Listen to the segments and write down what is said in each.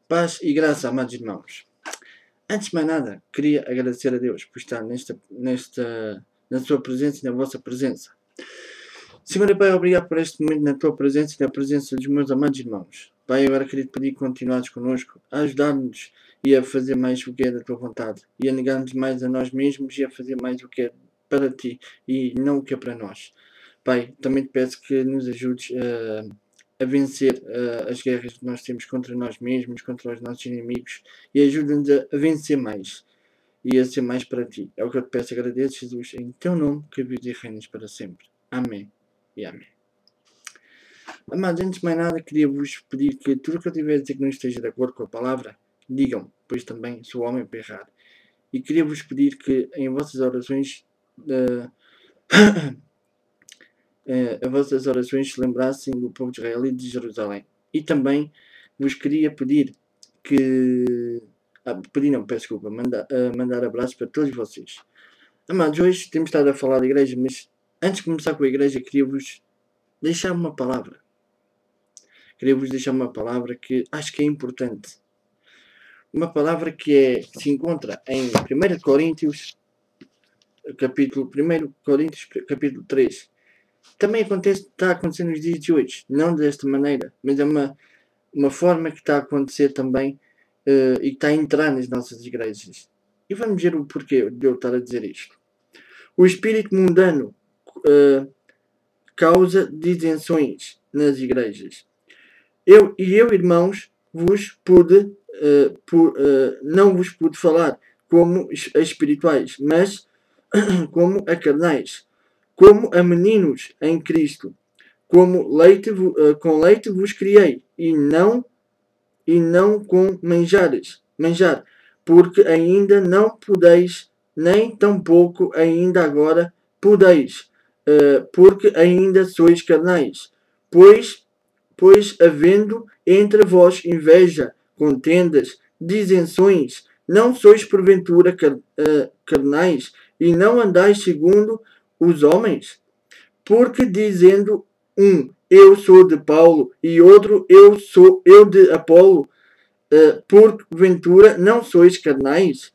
Paz e graça, amados irmãos. Antes de mais nada, queria agradecer a Deus por estar na sua presença e na vossa presença. Senhor e Pai, obrigado por este momento na tua presença e na presença dos meus amados irmãos. Pai, agora queria te pedir que continuares connosco, a ajudar-nos e a fazer mais o que é da tua vontade, e a negar-nos mais a nós mesmos e a fazer mais o que é para ti e não o que é para nós. Pai, também te peço que nos ajudes a vencer as guerras que nós temos contra nós mesmos, contra os nossos inimigos, e ajuda-nos a vencer mais e a ser mais para ti. É o que eu te peço e agradeço, Jesus, em teu nome, que vives e reinas para sempre. Amém e amém. Amados, antes de mais nada, queria-vos pedir que tudo o que eu tiver a dizer que não esteja de acordo com a palavra, digam, pois também sou homem para errar. E queria-vos pedir que em vossas orações as vossas orações se lembrassem do povo de Israel e de Jerusalém. E também vos queria pedir que... mandar abraços para todos vocês. Amados, hoje temos estado a falar da igreja, mas antes de começar com a igreja, queria-vos deixar uma palavra. Queria-vos deixar uma palavra que acho que é importante. Uma palavra que se encontra em 1 Coríntios, capítulo 3. Também está acontecendo nos dias de hoje. Não desta maneira, mas é uma forma que está a acontecer também e que está a entrar nas nossas igrejas. E vamos ver o porquê de eu estar a dizer isto. O espírito mundano causa dissenções nas igrejas. Eu, irmãos, não vos pude falar como a espirituais, mas como a carnais, como a meninos em Cristo, com leite vos criei, e não com manjar, porque ainda não podeis, nem tampouco ainda agora podeis, porque ainda sois carnais. Pois havendo entre vós inveja, contendas, dissenções, não sois porventura carnais, e não andais segundo os homens? Porque dizendo um, eu sou de Paulo, e outro, eu de Apolo, porventura não sois carnais?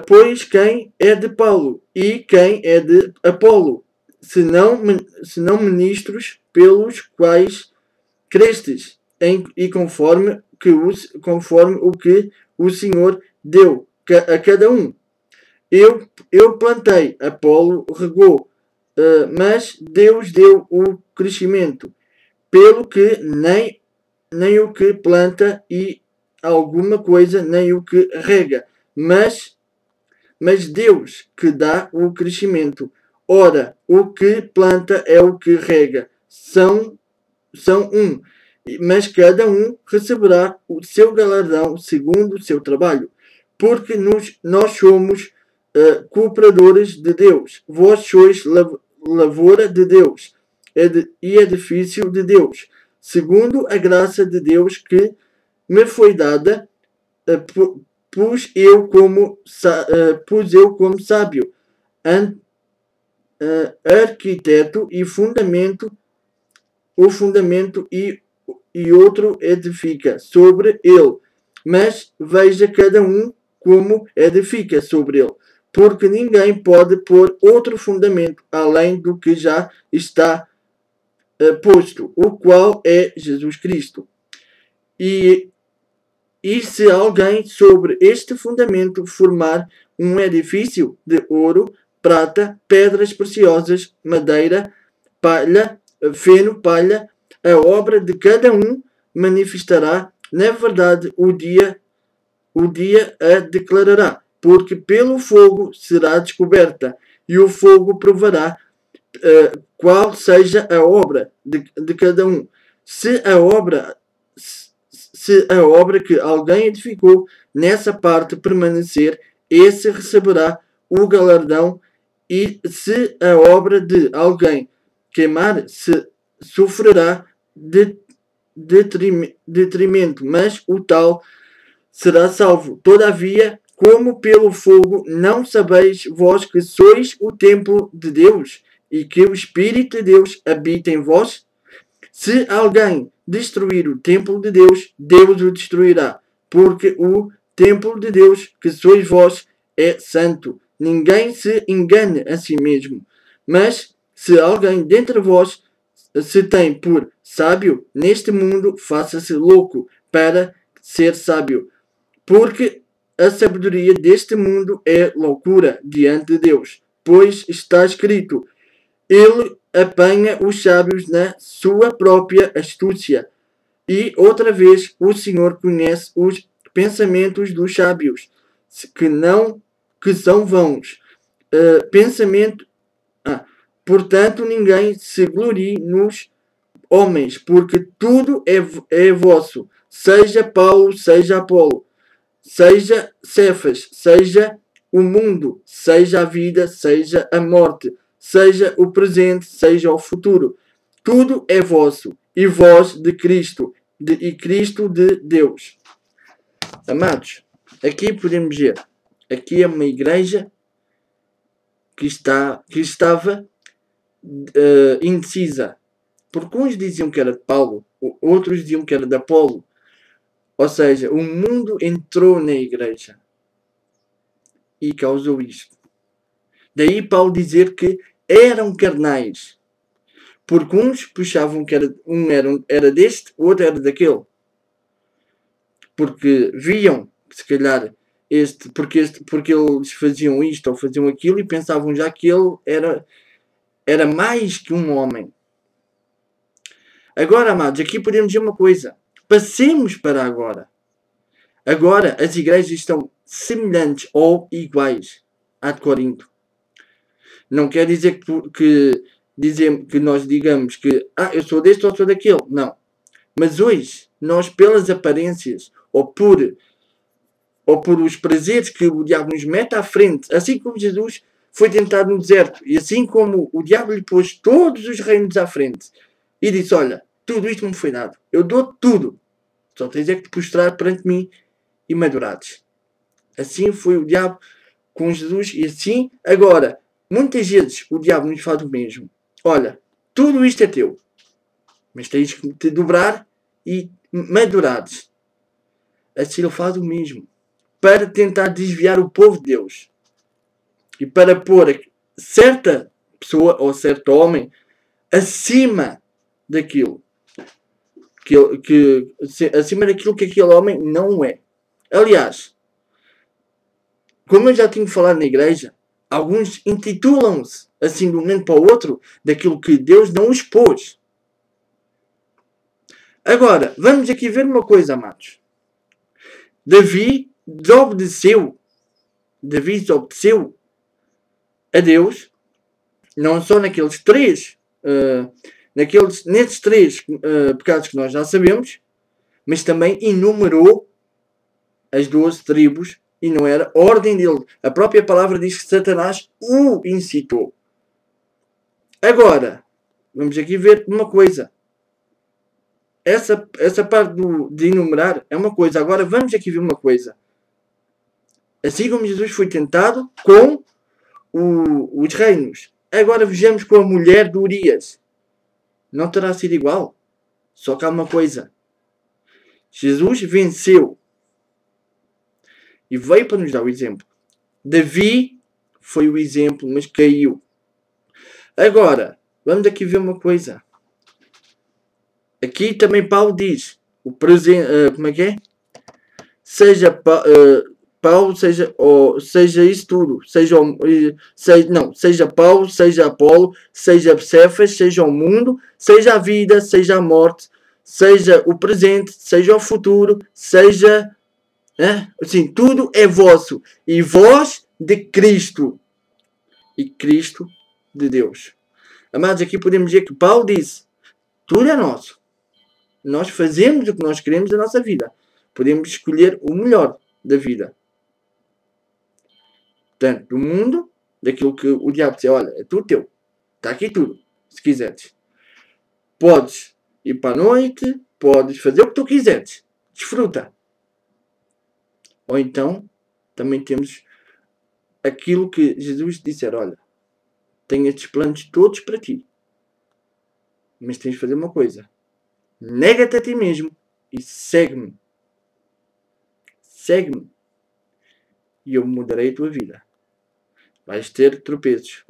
Pois quem é de Paulo e quem é de Apolo, senão ministros pelos quais crestes, e conforme o que o Senhor deu a cada um. Eu plantei, Apolo regou, mas Deus deu o crescimento. Pelo que nem o que planta e alguma coisa, nem o que rega, mas Deus que dá o crescimento. Ora, o que planta é o que rega. São um, mas cada um receberá o seu galardão segundo o seu trabalho. Porque nós somos cooperadores de Deus. Vós sois lavoura de Deus e edifício de Deus, segundo a graça de Deus que me foi dada, pus eu como sábio, arquiteto e o fundamento e outro edifica sobre ele. Mas veja cada um como edifica sobre ele, porque ninguém pode pôr outro fundamento além do que já está posto, o qual é Jesus Cristo. E se alguém sobre este fundamento formar um edifício de ouro, prata, pedras preciosas, madeira, feno, palha, a obra de cada um manifestará, na verdade, o dia a declarará, porque pelo fogo será descoberta, e o fogo provará qual seja a obra de cada um. Se a obra que alguém edificou nessa parte permanecer, esse receberá o galardão, e se a obra de alguém queimar, se sofrerá detrimento, mas o tal será salvo. Todavia, como pelo fogo, não sabeis vós que sois o templo de Deus, e que o Espírito de Deus habita em vós? Se alguém destruir o templo de Deus, Deus o destruirá, porque o templo de Deus, que sois vós, é santo. Ninguém se engane a si mesmo. Mas se alguém dentre vós se tem por sábio neste mundo, faça-se louco para ser sábio, porque a sabedoria deste mundo é loucura diante de Deus. Pois está escrito: ele apanha os sábios na sua própria astúcia. E outra vez, o Senhor conhece os pensamentos dos sábios, que são vãos. Pensamento. Portanto, ninguém se glorie nos homens, porque tudo é vosso. Seja Paulo, seja Apolo, seja Cefas, seja o mundo, seja a vida, seja a morte, seja o presente, seja o futuro. Tudo é vosso, e vós de Cristo, e Cristo de Deus. Amados, aqui podemos ver, aqui é uma igreja que estava indecisa. Porque uns diziam que era de Paulo, outros diziam que era de Apolo. Ou seja, o mundo entrou na igreja e causou isto. Daí Paulo dizer que eram carnais. Porque uns puxavam que era deste, o outro era daquele. Porque viam que se calhar porque eles faziam isto ou faziam aquilo e pensavam já que ele era mais que um homem. Agora, amados, aqui podemos dizer uma coisa. Passemos para agora. Agora as igrejas estão semelhantes ou iguais à de Corinto. Não quer dizer que nós digamos que eu sou deste ou sou daquele. Não. Mas hoje, nós pelas aparências ou por os prazeres que o diabo nos mete à frente, assim como Jesus foi tentado no deserto, e assim como o diabo lhe pôs todos os reinos à frente, e disse: olha, tudo isto me foi dado, eu dou tudo, só tens é que te prostrar perante mim e me adorares. Assim foi o diabo com Jesus, e assim, agora, muitas vezes o diabo nos faz o mesmo. Olha, tudo isto é teu, mas tens que te dobrar e me adorares. Assim ele faz o mesmo, para tentar desviar o povo de Deus e para pôr certa pessoa ou certo homem acima daquilo acima daquilo que aquele homem não é. Aliás, como eu já tinha falado na igreja, alguns intitulam-se assim de um momento para o outro daquilo que Deus não expôs. Agora, vamos aqui ver uma coisa, amados. Davi desobedeceu a Deus, não só naqueles três nesses três pecados que nós já sabemos, mas também enumerou as 12 tribos e não era ordem dele. A própria palavra diz que Satanás o incitou. Agora, vamos aqui ver uma coisa. Essa parte de enumerar é uma coisa. Agora vamos aqui ver uma coisa. Assim como Jesus foi tentado com os reinos. Agora vejamos com a mulher de Urias. Não terá sido igual. Só que há uma coisa. Jesus venceu. E veio para nos dar o exemplo. Davi foi o exemplo, mas caiu. Agora, vamos aqui ver uma coisa. Aqui também Paulo diz. Como é que é? Seja Paulo, seja isso tudo. Seja Paulo, seja Apolo, seja Cefas, seja o mundo, seja a vida, seja a morte, seja o presente, seja o futuro, seja... assim, tudo é vosso. E vós de Cristo. E Cristo de Deus. Amados, aqui podemos dizer que Paulo disse: tudo é nosso. Nós fazemos o que nós queremos da nossa vida. Podemos escolher o melhor da vida. Tanto do mundo, daquilo que o diabo diz: olha, é tudo teu. Está aqui tudo, se quiseres. Podes ir para a noite, podes fazer o que tu quiseres. Desfruta. Ou então, também temos aquilo que Jesus disse: olha, tenho estes planos todos para ti. Mas tens de fazer uma coisa. Nega-te a ti mesmo e segue-me. Segue-me. E eu mudarei a tua vida. Vais ter tropeços.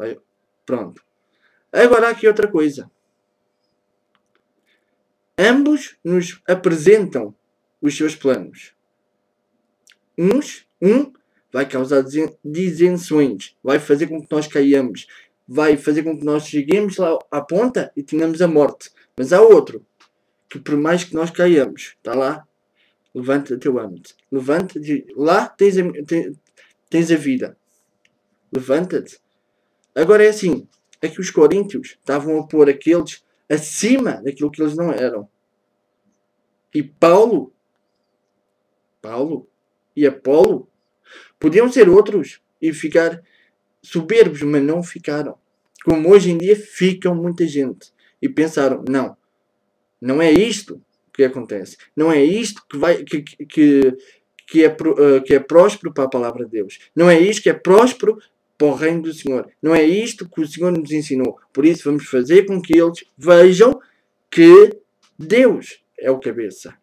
Pronto. Agora há aqui outra coisa. Ambos nos apresentam os seus planos. Um vai causar disenções, vai fazer com que nós caiamos, vai fazer com que nós cheguemos lá à ponta e tenhamos a morte. Mas há outro, que por mais que nós caiamos, está lá, levanta-te eu amo-te. Levanta-te, lá tens a vida. Levanta-te. Agora é assim, é que os coríntios estavam a pôr aqueles acima daquilo que eles não eram. E Paulo e Apolo podiam ser outros e ficar soberbos, mas não ficaram. Como hoje em dia ficam muita gente. E pensaram, não é isto que acontece. Não é isto que é próspero para a palavra de Deus. Não é isto que é próspero para o reino do Senhor. Não é isto que o Senhor nos ensinou. Por isso vamos fazer com que eles vejam que Deus é o cabeça.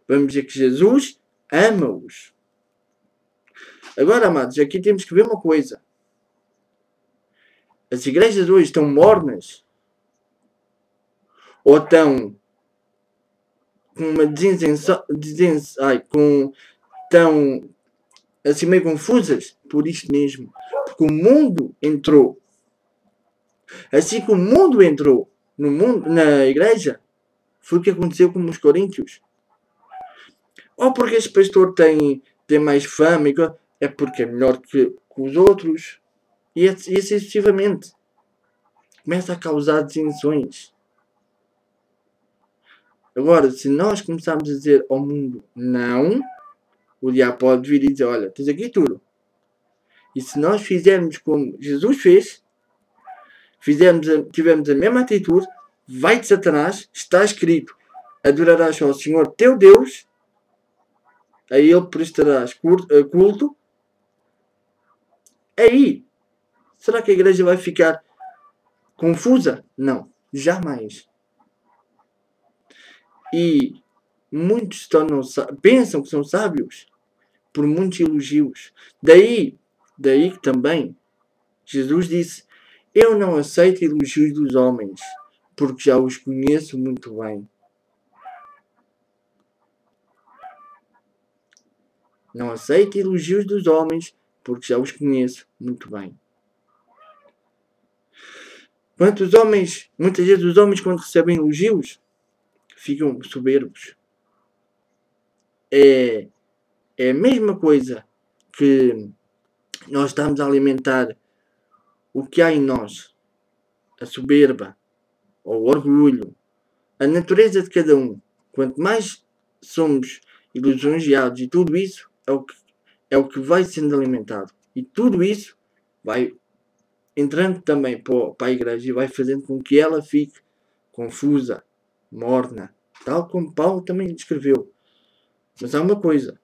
Vamos dizer que Jesus ama-os. Agora, amados, aqui temos que ver uma coisa. As igrejas hoje estão mornas ou estão com uma estão assim meio confusas por isto mesmo. Porque o mundo entrou. Assim que o mundo entrou na igreja, foi o que aconteceu com os coríntios. Ou porque esse pastor tem mais fama, é porque é melhor que os outros. E assim sucessivamente. Começa a causar desinções. Agora, se nós começarmos a dizer ao mundo não, o diabo pode vir e dizer, olha, tens aqui tudo. E se nós fizermos como Jesus fez, tivermos a mesma atitude, vai de Satanás, está escrito, adorarás ao Senhor teu Deus, a ele prestarás culto. Aí, será que a igreja vai ficar confusa? Não, jamais. E muitos pensam que são sábios por muitos elogios. Daí que também Jesus disse, eu não aceito elogios dos homens, porque já os conheço muito bem. Não aceito elogios dos homens, porque já os conheço muito bem. Muitas vezes os homens quando recebem elogios, ficam soberbos. É a mesma coisa que nós estamos a alimentar o que há em nós. A soberba, ou o orgulho, a natureza de cada um. Quanto mais somos lisonjeados e tudo isso é o que vai sendo alimentado. E tudo isso vai entrando também para a igreja e vai fazendo com que ela fique confusa, morna, tal como Paulo também descreveu. Mas há uma coisa.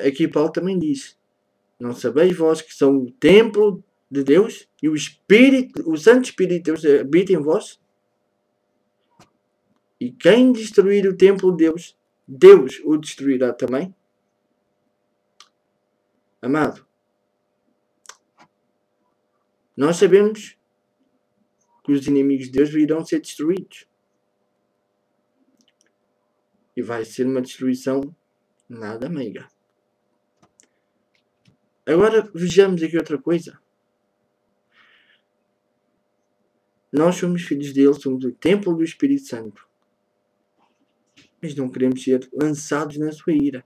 Aqui Paulo também diz, não sabeis vós que são o templo de Deus e o Santo Espírito de Deus habita em vós? E quem destruir o templo de Deus, Deus o destruirá também? Amado, nós sabemos que os inimigos de Deus virão ser destruídos. E vai ser uma destruição nada meiga. Agora vejamos aqui outra coisa. Nós somos filhos dele, somos o templo do Espírito Santo. Mas não queremos ser lançados na sua ira.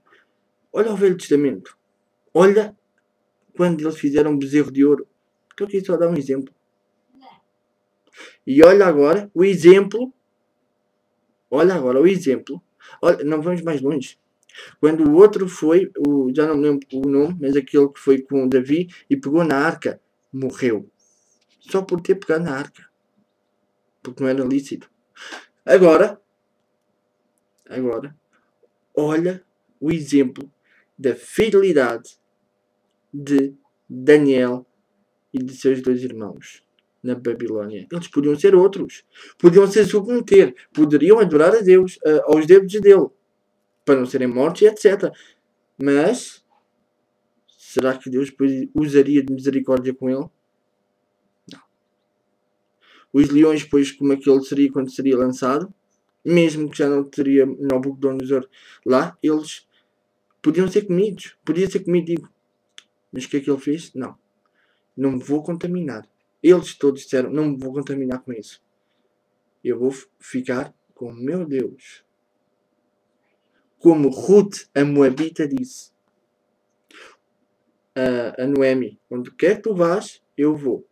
Olha o Velho Testamento. Olha quando eles fizeram um bezerro de ouro. Estou aqui só a dar um exemplo. E olha agora o exemplo. Olha, não vamos mais longe. Quando o outro foi, já não me lembro o nome, mas aquele que foi com Davi e pegou na arca, morreu. Só por ter pegado na arca. Porque não era lícito. Agora, olha o exemplo da fidelidade de Daniel e de seus dois irmãos. na Babilónia. Eles podiam ser outros. Podiam se submeter. Poderiam adorar a Deus, aos deuses dele. Para não serem mortos e etc. Mas, será que Deus usaria de misericórdia com ele? Não. Os leões, pois, como é que ele seria quando seria lançado? Mesmo que já não teria Nabucodonosor lá, eles podiam ser comidos. Podia ser comido, digo. Mas o que é que ele fez? Não. Não me vou contaminar. Eles todos disseram, não me vou contaminar com isso. Eu vou ficar com o meu Deus. Como Ruth, a Moabita, disse a Noemi, onde quer que tu vás, eu vou.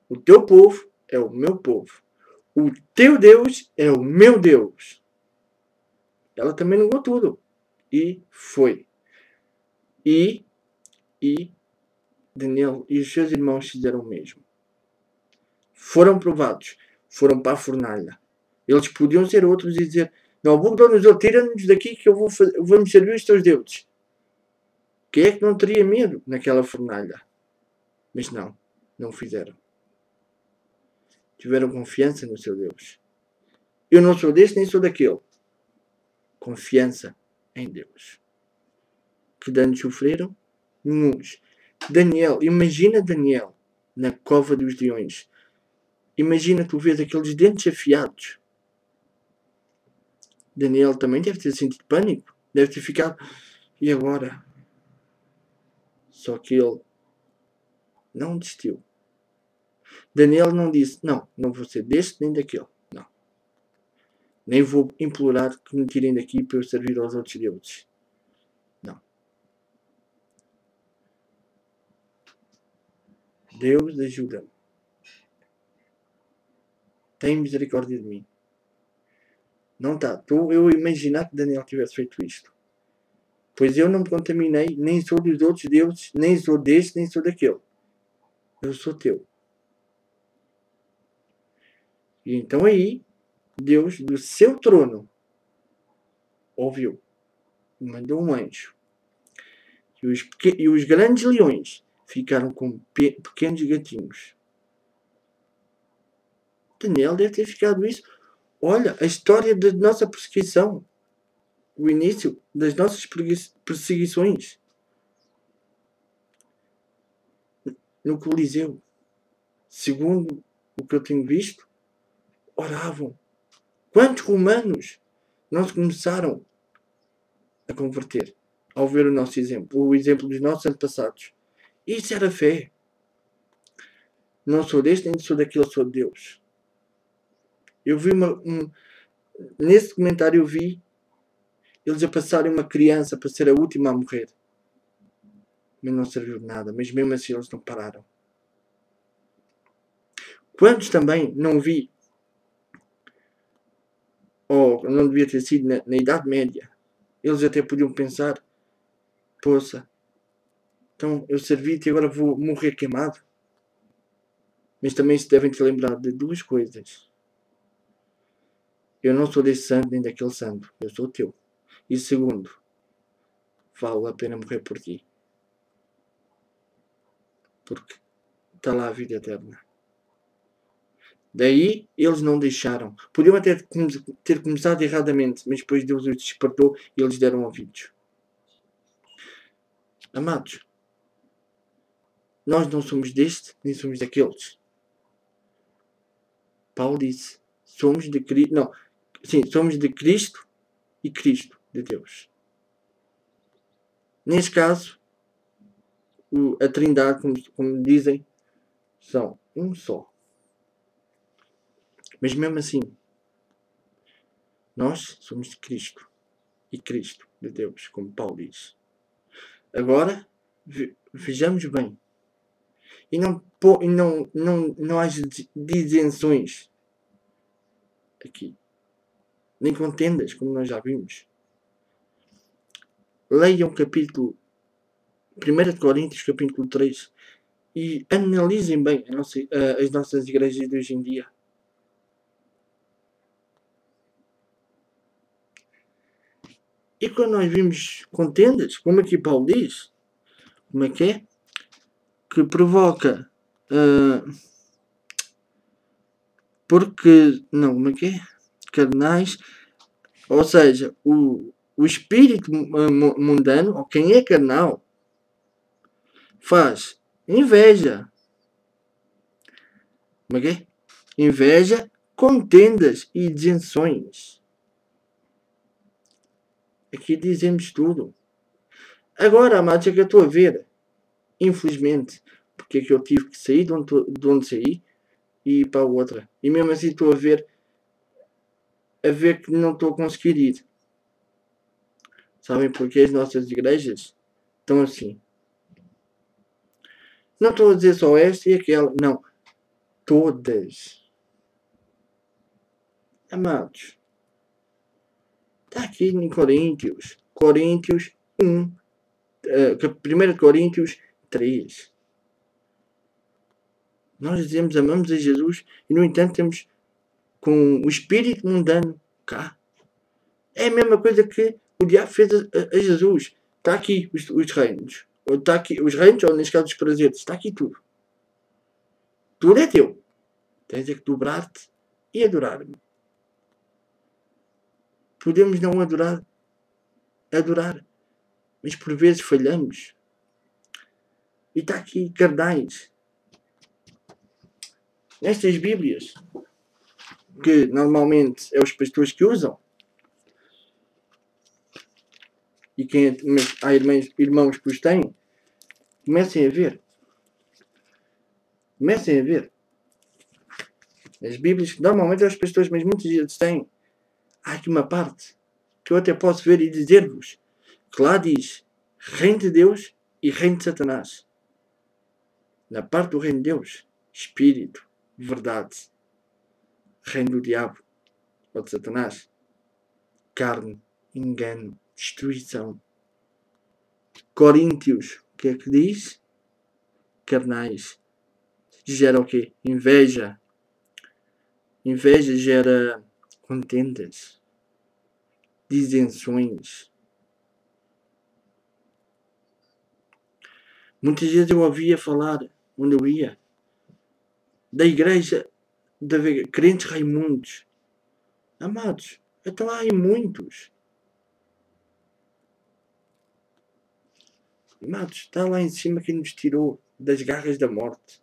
O teu povo é o meu povo. O teu Deus é o meu Deus. Ela também negou tudo. E foi. E Daniel e os seus irmãos fizeram o mesmo. Foram provados. Foram para a fornalha. Eles podiam ser outros e dizer, Nabucodonosor, tira-nos daqui que vamos servir os teus deuses. Quem é que não teria medo naquela fornalha? Mas não. Não fizeram. Tiveram confiança no seu Deus. Eu não sou deste nem sou daquele. Confiança em Deus. Que danos sofreram? Nenhuns. Daniel, imagina Daniel na cova dos leões. Imagina tu vês aqueles dentes afiados. Daniel também deve ter sentido pânico. Deve ter ficado. E agora? Só que ele não desistiu. Daniel não disse, não vou ser deste nem daquele. Não. Nem vou implorar que me tirem daqui para eu servir aos outros deuses. Não. Deus ajuda-me. Tem misericórdia de mim. Não está. Estou eu a imaginar que Daniel tivesse feito isto. Pois eu não me contaminei, nem sou dos outros deuses, nem sou deste, nem sou daquele. Eu sou teu. E então aí, Deus, do seu trono, ouviu. Mandou um anjo. E os grandes leões ficaram com pequenos gatinhos. Daniel deve ter ficado isso. Olha, a história da nossa perseguição. O início das nossas perseguições. No Coliseu. Segundo o que eu tenho visto, oravam. Quantos romanos não se começaram a converter ao ver o nosso exemplo, o exemplo dos nossos antepassados? Isso era fé. Não sou deste, nem sou daquele, sou de Deus. Eu vi nesse documentário eu vi eles a passarem uma criança para ser a última a morrer. Mas não serviu de nada. Mas mesmo assim eles não pararam. Quantos também não vi, ou não devia ter sido na Idade Média, eles até podiam pensar, poça, então eu servi-te e agora vou morrer queimado. Mas também se devem te lembrar de duas coisas. Eu não sou desse santo nem daquele santo. Eu sou teu. E segundo, vale a pena morrer por ti. Porque está lá a vida eterna. Daí eles não deixaram. Podiam até ter começado erradamente, mas depois Deus os despertou e eles deram ouvidos. Amados, nós não somos deste nem somos daqueles. Paulo disse, somos de Cristo. Não, sim, somos de Cristo e Cristo de Deus. Neste caso, a Trindade, como dizem, são um só. Mas mesmo assim, nós somos de Cristo e Cristo de Deus, como Paulo diz. Agora, vejamos bem. E não haja disenções aqui. Nem contendas, como nós já vimos. Leiam capítulo 1 de Coríntios, capítulo 3, e analisem bem as nossas igrejas de hoje em dia. E quando nós vimos contendas, como aqui Paulo diz, como é que provoca ah, porque, não, como é que é? Carnais, ou seja, o espírito mundano, ou quem é carnal, faz inveja. Como é que é? Inveja, contendas e dissensões. Aqui dizemos tudo. Agora, amados, é que eu estou a ver, infelizmente, porque é que eu tive que sair de onde saí e ir para a outra. E mesmo assim estou a ver que não estou a conseguir ir. Sabem porque as nossas igrejas estão assim. Não estou a dizer só esta e aquela, não. Todas. Amados, está aqui em Coríntios. Coríntios 1. 1 Coríntios 3. Nós dizemos amamos a Jesus e, no entanto, temos com o espírito mundano cá. É a mesma coisa que o diabo fez a Jesus. Está aqui os reinos. Ou está aqui os reinos, ou neste caso os prazeres. Está aqui tudo. Tudo é teu. Tens é que dobrar-te e adorar-me. Podemos não adorar, mas por vezes falhamos. E está aqui carnais. Nestas Bíblias, que normalmente é os pastores que usam, e mas há irmãos que os têm, comecem a ver. As Bíblias, que normalmente é os pastores, mas muitas vezes têm. Há aqui uma parte que eu até posso ver e dizer-vos que lá diz reino de Deus e reino de Satanás. Na parte do reino de Deus, espírito, verdade. Reino do diabo ou de Satanás, carne, engano, destruição. Coríntios, o que é que diz? Carnais. Gera o quê? Inveja. Inveja gera contendas, disenções. Muitas vezes eu ouvia falar, onde eu ia, da igreja de crentes raimundos. Amados, até lá há muitos. Amados, está lá em cima quem nos tirou das garras da morte.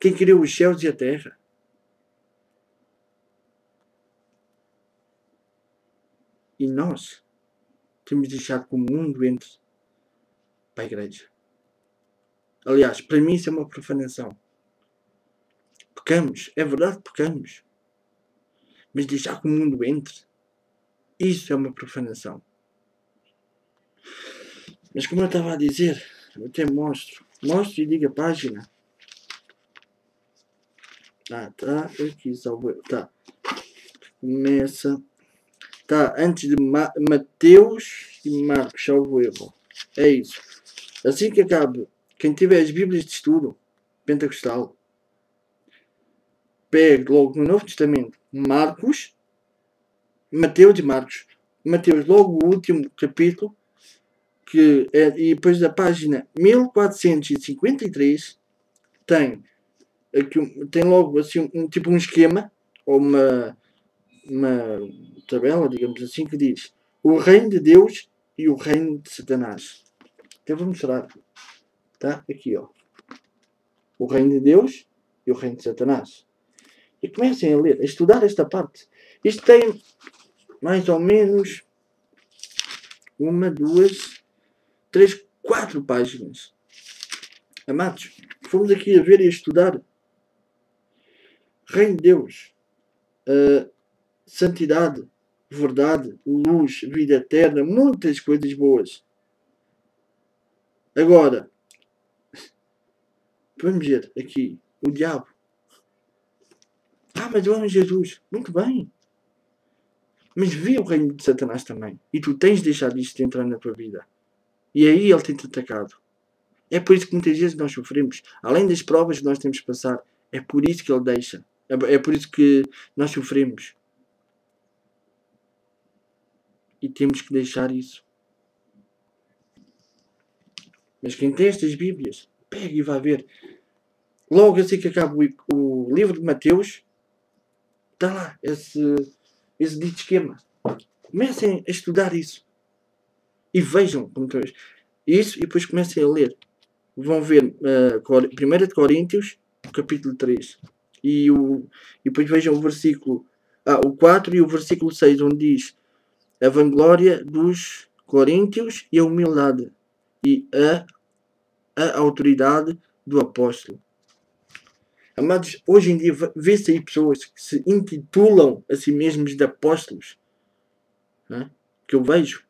Quem criou os céus e a terra. E nós temos deixado que o mundo entre para a igreja. Aliás, para mim isso é uma profanação. Pecamos, é verdade que pecamos. Mas deixar que o mundo entre, isso é uma profanação. Mas como eu estava a dizer, eu até mostro e digo a página. Tá aqui, salvo. Tá. Começa. Tá, antes de Mateus e Marcos, salvo erro. É isso. Assim que acabe, quem tiver as Bíblias de estudo, pentecostal, pegue logo no Novo Testamento, Marcos, Mateus e Marcos. Mateus, logo o último capítulo, que é, e depois da página 1453, tem logo assim tipo um esquema, ou uma tabela, digamos assim, que diz o reino de Deus e o reino de Satanás. Até vou mostrar. Tá? Aqui, ó. O reino de Deus e o reino de Satanás. E comecem a ler, a estudar esta parte. Isto tem mais ou menos 1, 2, 3, 4 páginas. Amados, fomos aqui a ver e a estudar. Reino de Deus. Santidade, verdade, luz, vida eterna, muitas coisas boas. Agora, vamos ver aqui o diabo. Mas eu amo Jesus. Muito bem. Mas vê o reino de Satanás também. E tu tens deixado isto entrar na tua vida. E aí ele tem-te atacado. É por isso que muitas vezes nós sofremos. Além das provas que nós temos que passar, é por isso que ele deixa. É por isso que nós sofremos. E temos que deixar isso. Mas quem tem estas Bíblias, pega e vai ver. logo assim que acaba o livro de Mateus, está lá esse dito esquema. Comecem a estudar isso. E vejam como isso e depois comecem a ler. Vão ver 1 de Coríntios, capítulo 3. E depois vejam o versículo o 4 e o versículo 6, onde diz a vanglória dos coríntios e a humildade e a autoridade do apóstolo. Amados, hoje em dia vê-se aí pessoas que se intitulam a si mesmos de apóstolos, não é? Que eu vejo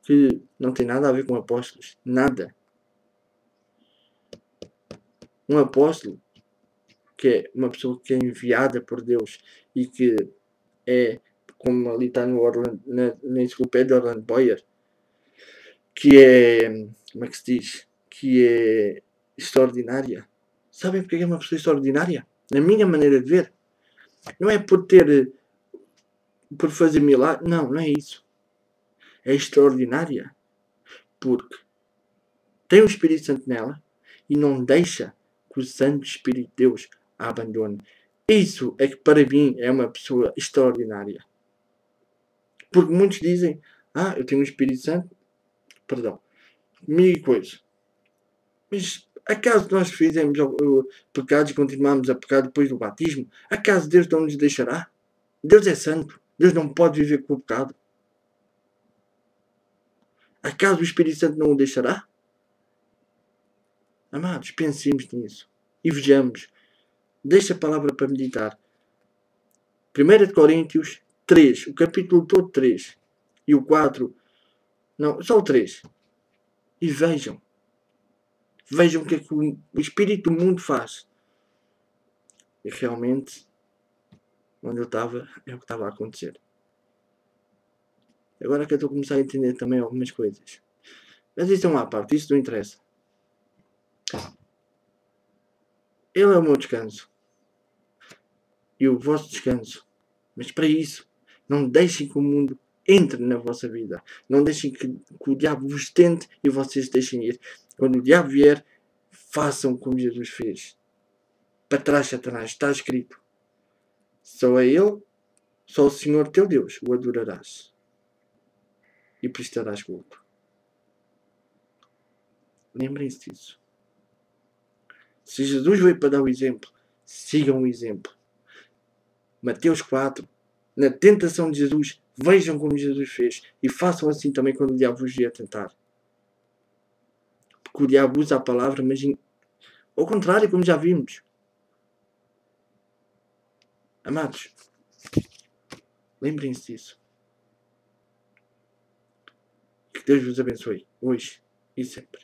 que não tem nada a ver com apóstolos. Nada. Um apóstolo, que é uma pessoa que é enviada por Deus e que é, como ali está no na enciclopédia de Orland Boyer, que é, como é que se diz? Que é extraordinária. Sabem porque é uma pessoa extraordinária? Na minha maneira de ver. Não é por fazer milagre. Não, não é isso. É extraordinária. Porque tem o Espírito Santo nela e não deixa que o Santo Espírito de Deus a abandone. Isso é que para mim é uma pessoa extraordinária. Porque muitos dizem, eu tenho o Espírito Santo, perdão, mil coisas. Mas acaso nós fizemos pecados e continuamos a pecar depois do batismo? Acaso Deus não nos deixará? Deus é santo. Deus não pode viver com o pecado. Acaso o Espírito Santo não o deixará? Amados, pensemos nisso. E vejamos. Deixa a palavra para meditar. 1 de Coríntios 3. O capítulo todo 3. E o 4. Não, só o 3. E vejam. Vejam o que é que o espírito do mundo faz. E realmente, onde eu estava, é o que estava a acontecer. Agora que eu estou a começar a entender também algumas coisas. Mas isso é uma parte, isso não interessa. Ele é o meu descanso. E o vosso descanso. Mas para isso, não deixem que o mundo entre na vossa vida. Não deixem que o diabo vos tente e vocês deixem ir. Quando o diabo vier, façam como Jesus fez. Para trás, Satanás, está escrito. Só a Ele, só o Senhor teu Deus o adorarás. E prestarás culto. Lembrem-se disso. Se Jesus veio para dar o exemplo, sigam o exemplo. Mateus 4. Na tentação de Jesus, vejam como Jesus fez. E façam assim também quando o diabo vos vier tentar. Porque o diabo usa a palavra, mas ao contrário, como já vimos. Amados, lembrem-se disso. Que Deus vos abençoe, hoje e sempre.